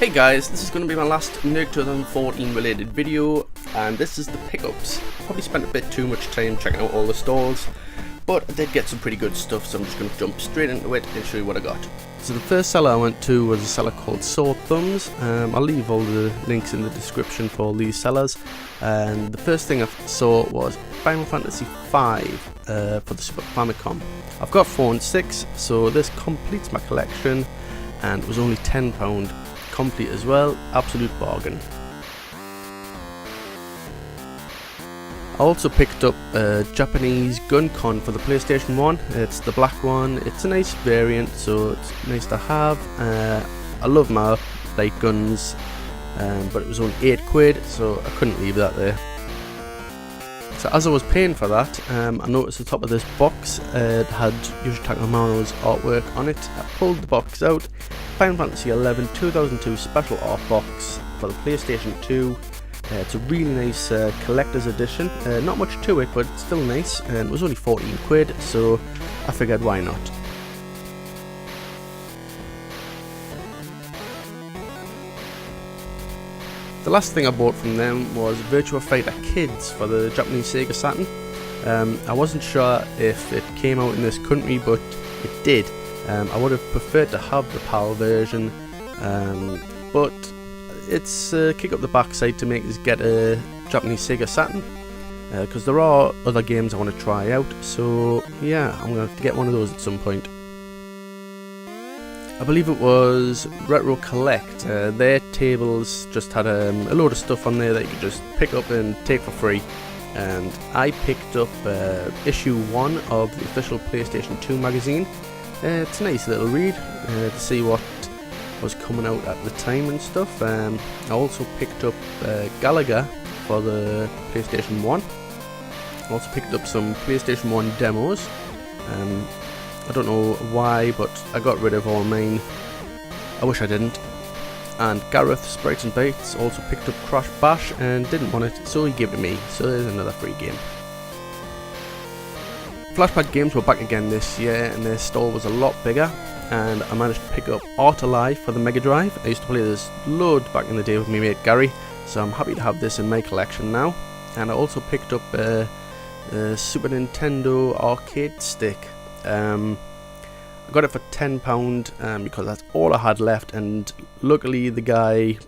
Hey guys, this is going to be my last Nerg 2014 related video, and this is the pickups. Probably spent a bit too much time checking out all the stalls, but I did get some pretty good stuff, so I'm just going to jump straight into it and show you what I got. So the first seller I went to was a seller called Sore Thumbs. I'll leave all the links in the description for all these sellers. And the first thing I saw was Final Fantasy V for the Super Famicom. I've got 4 and 6, so this completes my collection, and it was only £10. Complete as well, absolute bargain. I also picked up a Japanese gun con for the PlayStation 1. It's the black one. It's a nice variant, so it's nice to have. I love my light guns, but it was only £8, so I couldn't leave that there. So as I was paying for that, I noticed the top of this box it had Yuji Takamano's artwork on it. I pulled the box out. Final Fantasy 11 2002 special art box for the PlayStation 2. It's a really nice collector's edition. Not much to it, but it's still nice. And it was only £14, so I figured why not. The last thing I bought from them was Virtua Fighter Kids for the Japanese Sega Saturn. I wasn't sure if it came out in this country, but it did. I would have preferred to have the PAL version, but it's a kick up the backside to make us get a Japanese Sega Saturn, because there are other games I want to try out, so yeah, I'm going to have to get one of those at some point. I believe it was Retro Collect. Their tables just had a load of stuff on there that you could just pick up and take for free. And I picked up issue 1 of the official PlayStation 2 magazine. It's a nice little read to see what was coming out at the time and stuff. I also picked up Galaga for the PlayStation 1. I also picked up some PlayStation 1 demos. I don't know why, but I got rid of all mine. I wish I didn't. And Gareth Sprites and Bytes also picked up Crash Bash and didn't want it, so he gave it to me. So there's another free game. Flashback Games were back again this year, and their stall was a lot bigger. And I managed to pick up Art Alive for the Mega Drive. I used to play this load back in the day with my mate Gary, so I'm happy to have this in my collection now. And I also picked up a Super Nintendo arcade stick. I got it for £10 because that's all I had left, and luckily the guy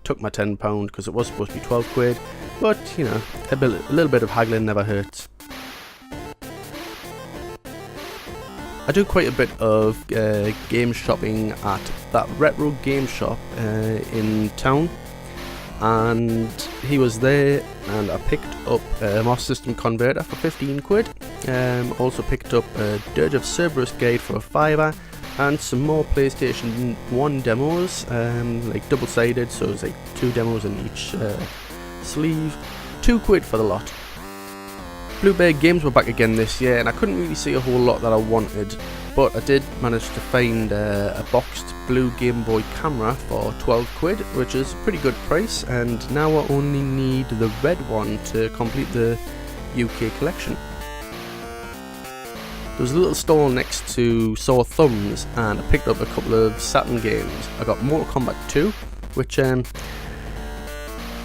took my £10 because it was supposed to be £12, but you know, a little bit of haggling never hurts. I do quite a bit of game shopping at that retro game shop in town, and he was there, and I picked up a Master System converter for £15. Also picked up a Dirge of Cerberus guide for £5, and some more PlayStation 1 demos, like double-sided, so it's like 2 demos in each sleeve. £2 for the lot. Blue Bear Games were back again this year, and I couldn't really see a whole lot that I wanted, but I did manage to find a boxed blue Game Boy camera for £12, which is a pretty good price, and now I only need the red one to complete the UK collection. There was a little stall next to Sore Thumbs, and I picked up a couple of Saturn games. I got Mortal Kombat 2, which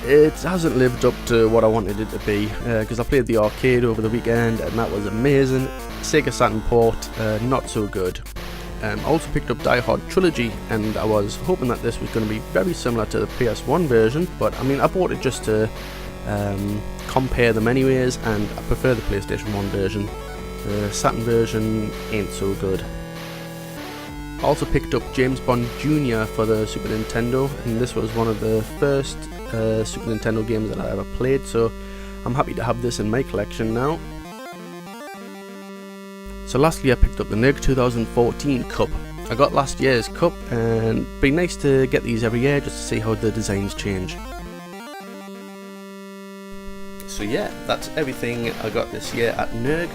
it hasn't lived up to what I wanted it to be, because I played the arcade over the weekend and that was amazing. Sega Saturn port, not so good. I also picked up Die Hard Trilogy, and I was hoping that this was going to be very similar to the PS1 version, but I mean, I bought it just to compare them anyways, and I prefer the PlayStation 1 version. The Saturn version ain't so good. I also picked up James Bond Jr. for the Super Nintendo, and this was one of the first Super Nintendo games that I ever played, so I'm happy to have this in my collection now. So lastly, I picked up the Nerg 2014 cup. I got last year's cup, and it'd be nice to get these every year just to see how the designs change. So yeah, that's everything I got this year at Nerg.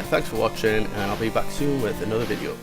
Thanks for watching, and I'll be back soon with another video.